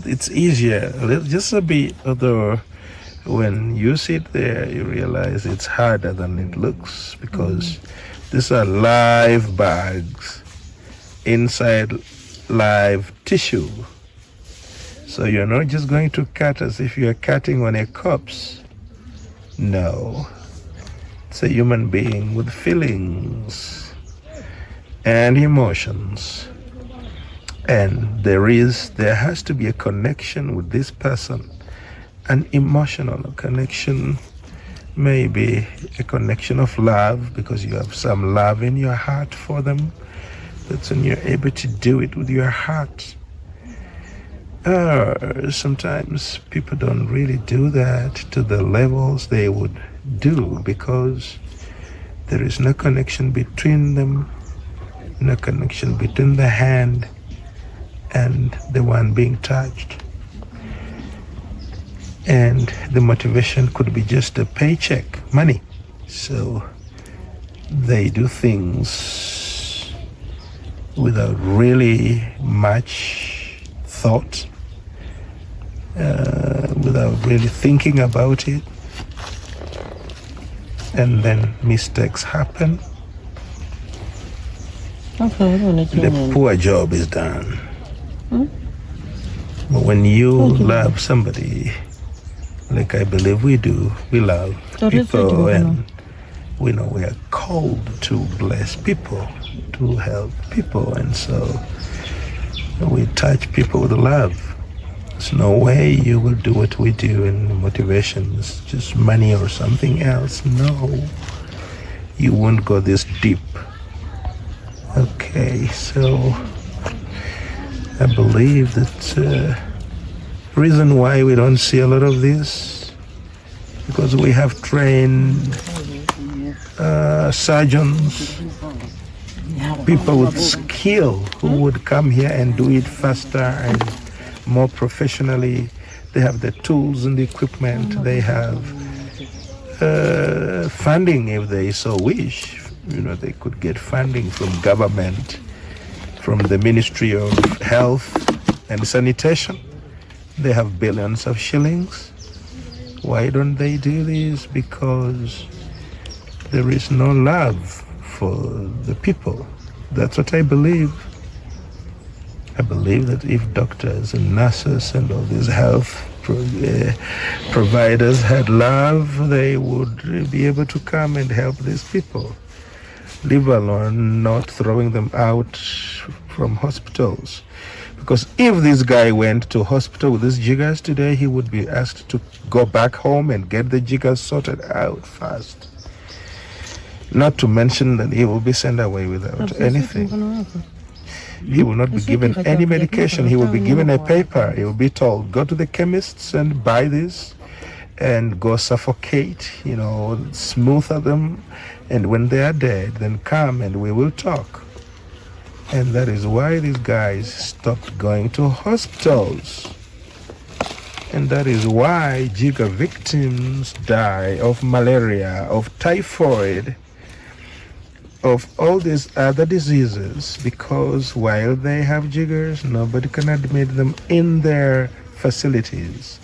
it's easier, just a bit, although when you sit there, you realize it's harder than it looks, because these are live bugs inside live tissue. So you're not just going to cut as if you're cutting on a corpse. No. It's a human being with feelings and emotions. And there has to be a connection with this person, an emotional connection, maybe a connection of love, because you have some love in your heart for them. That's when you're able to do it with your heart. Sometimes people don't really do that to the levels they would do, because there is no connection between them, no connection between the hand and the one being touched. And the motivation could be just a paycheck, money. So they do things without really much thought, without really thinking about it. And then mistakes happen. The poor job is done. But when you love somebody, like I believe we do, we love people, and we know we are called to bless people, to help people, and so we touch people with love. There's no way you will do what we do, and motivation is just money or something else. No, you won't go this deep. Okay, so I believe that reason why we don't see a lot of this, because we have trained surgeons, people with skill who would come here and do it faster and more professionally. They have the tools and the equipment. They have funding if they so wish. You know, they could get funding from government, from the Ministry of Health and Sanitation. They have billions of shillings. Why don't they do this? Because there is no love for the people. That's what I believe. I believe that if doctors and nurses and all these health providers had love, they would be able to come and help these people. Leave alone not throwing them out from hospitals. Because if this guy went to hospital with these jiggers today, he would be asked to go back home and get the jiggers sorted out fast. Not to mention that he will be sent away without anything. He will not be given any medication. He will be given a paper. He will be told, go to the chemists and buy this and go suffocate, smooth them. And when they are dead, then come and we will talk. And that is why these guys stopped going to hospitals. And that is why jigger victims die of malaria, of typhoid, of all these other diseases, because while they have jiggers, nobody can admit them in their facilities,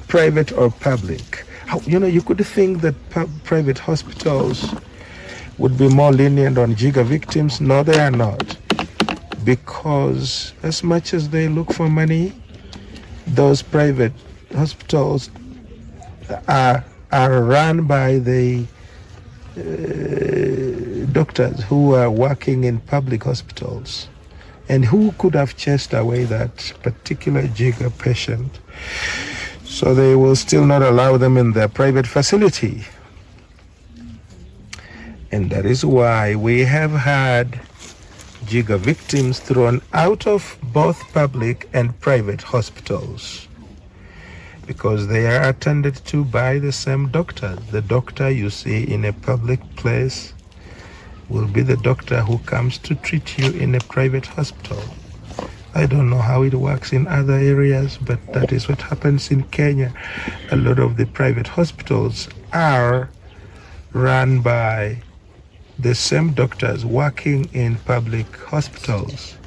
private or public. You could think that private hospitals would be more lenient on jigger victims. No, they are not. Because as much as they look for money, those private hospitals are run by the doctors who are working in public hospitals, and who could have chased away that particular jigger patient. So they will still not allow them in their private facility. And that is why we have had jigger victims thrown out of both public and private hospitals, because they are attended to by the same doctor. The doctor you see in a public place will be the doctor who comes to treat you in a private hospital. I don't know how it works in other areas, but that is what happens in Kenya. A lot of the private hospitals are run by the same doctors working in public hospitals.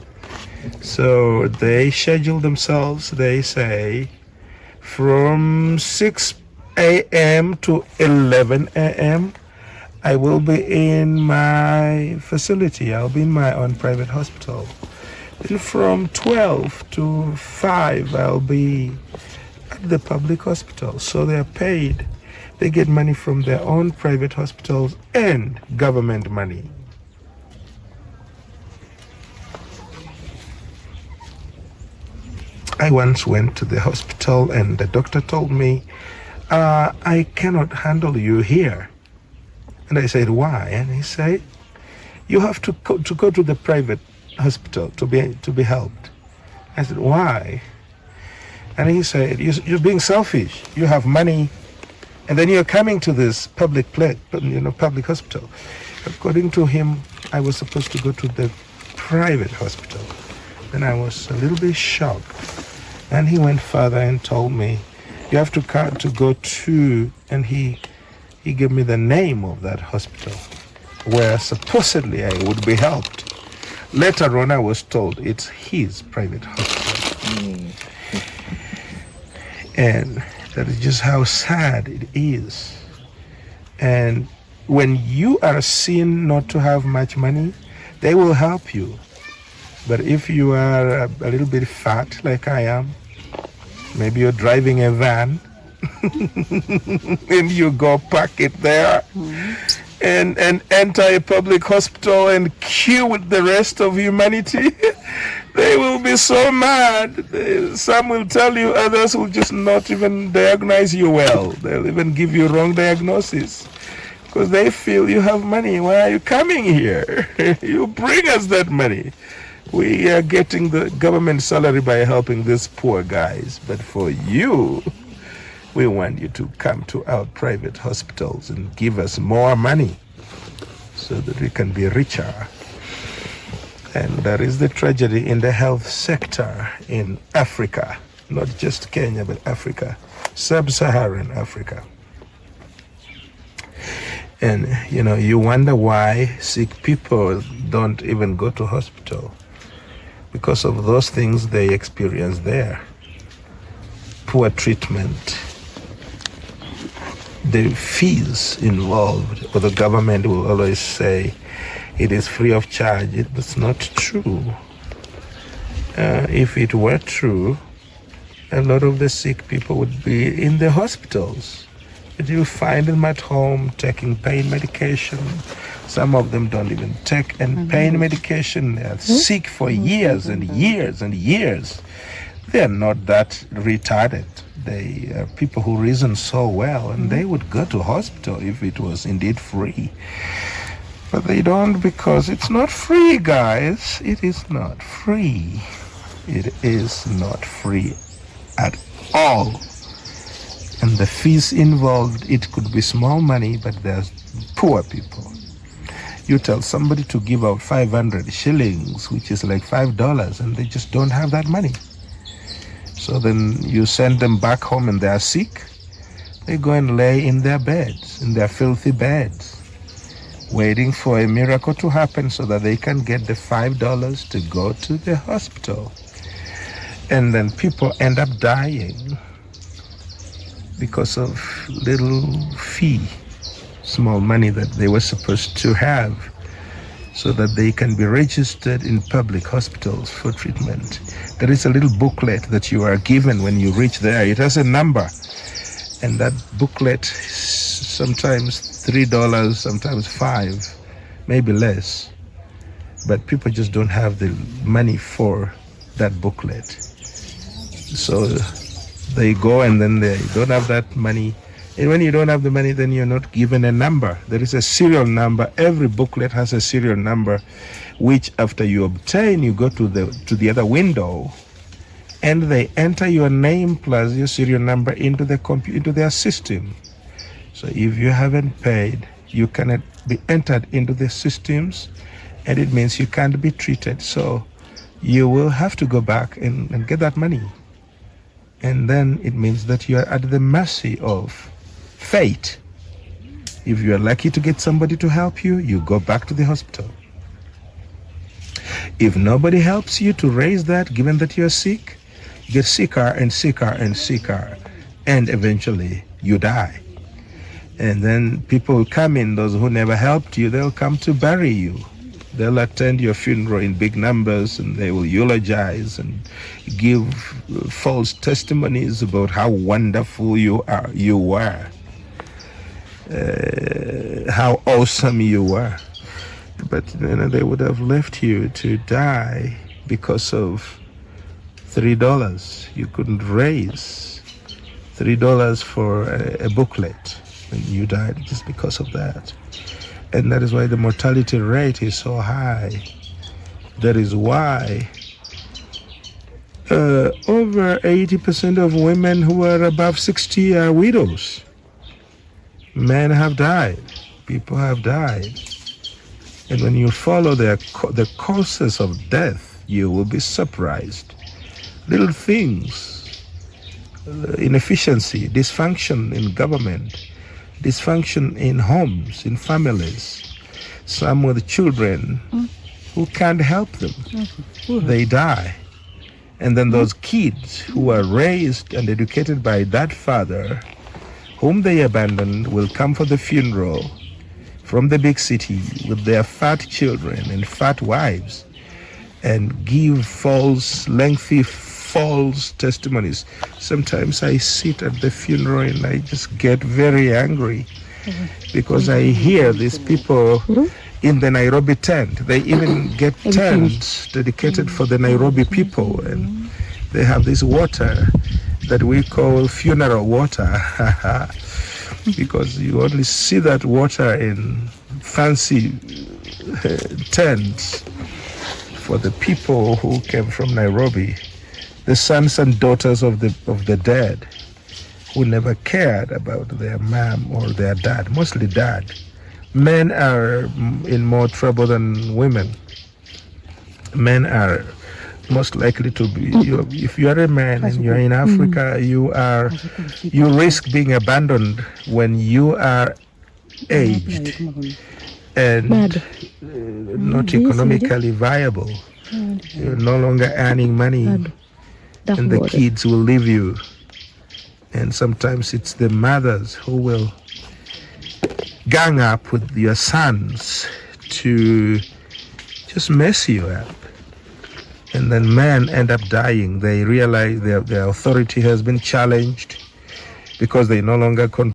So they schedule themselves, they say, from 6 a.m. to 11 a.m. I will be in my facility. I'll be in my own private hospital. Then from 12 to 5, I'll be at the public hospital. So they're paid. They get money from their own private hospitals and government money. I once went to the hospital and the doctor told me, I cannot handle you here. And I said, why? And he said, you have to go to the private hospital to be helped. I said, why? And he said, you're being selfish. You have money, and then you're coming to this public hospital. According to him, I was supposed to go to the private hospital. Then I was a little bit shocked. And he went further and told me, you have to go to, and he gave me the name of that hospital where supposedly I would be helped. Later on, I was told it's his private hospital. And that is just how sad it is. And when you are seen not to have much money, they will help you. But if you are a little bit fat like I am, maybe you're driving a van and you go park it there and enter a public hospital and queue with the rest of humanity, they will be so mad. Some will tell you, others will just not even diagnose you well. They'll even give you wrong diagnosis because they feel you have money. Why are you coming here? You bring us that money. We are getting the government salary by helping these poor guys. But for you, we want you to come to our private hospitals and give us more money so that we can be richer. And that is the tragedy in the health sector in Africa, not just Kenya, but Africa, sub-Saharan Africa. And, you wonder why sick people don't even go to hospital because of those things they experience there. Poor treatment, the fees involved, or the government will always say it is free of charge. That's not true. If it were true, a lot of the sick people would be in the hospitals. But you find them at home taking pain medication. Some of them don't even take pain medication. They are sick for years and years and years. They are not that retarded. They are people who reason so well, and they would go to hospital if it was indeed free. But they don't, because it's not free, guys. It is not free. It is not free at all. And the fees involved, it could be small money, but there's poor people. You tell somebody to give out 500 shillings, which is like $5, and they just don't have that money. So then you send them back home and they are sick. They go and lay in their beds, in their filthy beds, waiting for a miracle to happen so that they can get the $5 to go to the hospital. And then people end up dying because of little fee, small money that they were supposed to have so that they can be registered in public hospitals for treatment. There is a little booklet that you are given when you reach there. It has a number, and that booklet sometimes $3, sometimes $5, maybe less. But people just don't have the money for that booklet. So they go and then they don't have that money. And when you don't have the money, then you're not given a number. There is a serial number. Every booklet has a serial number, which after you obtain, you go to the other window, and they enter your name plus your serial number into their system. So if you haven't paid, you cannot be entered into the systems, and it means you can't be treated. So you will have to go back and get that money. And then it means that you are at the mercy of fate. If you are lucky to get somebody to help you, you go back to the hospital. If nobody helps you to raise that, given that you're sick, you get sicker and sicker and sicker, and eventually you die. And then people will come in, those who never helped you, they'll come to bury you. They'll attend your funeral in big numbers, and they will eulogize and give false testimonies about how wonderful you were, how awesome you were. But they would have left you to die because of $3 you couldn't raise. $3 for a booklet, and you died just because of that. And that is why the mortality rate is so high. That is why over 80% of women who are above 60 are widows. Men have died. People have died. And when you follow the causes of death, you will be surprised. Little things, inefficiency, dysfunction in government, dysfunction in homes, in families, some with children who can't help them. They die. And then those kids who are raised and educated by that father, whom they abandoned, will come for the funeral from the big city with their fat children and fat wives and give lengthy false testimonies. Sometimes I sit at the funeral and I just get very angry because I hear these people in the Nairobi tent. They even get tents dedicated for the Nairobi people, and they have this water that we call funeral water because you only see that water in fancy tents for the people who came from Nairobi, the sons and daughters of the dead, who never cared about their mom or their dad, mostly dad. Men are in more trouble than women. Men are most likely to be, if you are a man and you're in Africa, you risk being abandoned when you are aged and not economically viable. You're no longer earning money, and the kids will leave you. And sometimes it's the mothers who will gang up with your sons to just mess you up. And then men end up dying. They realize their authority has been challenged because they no longer control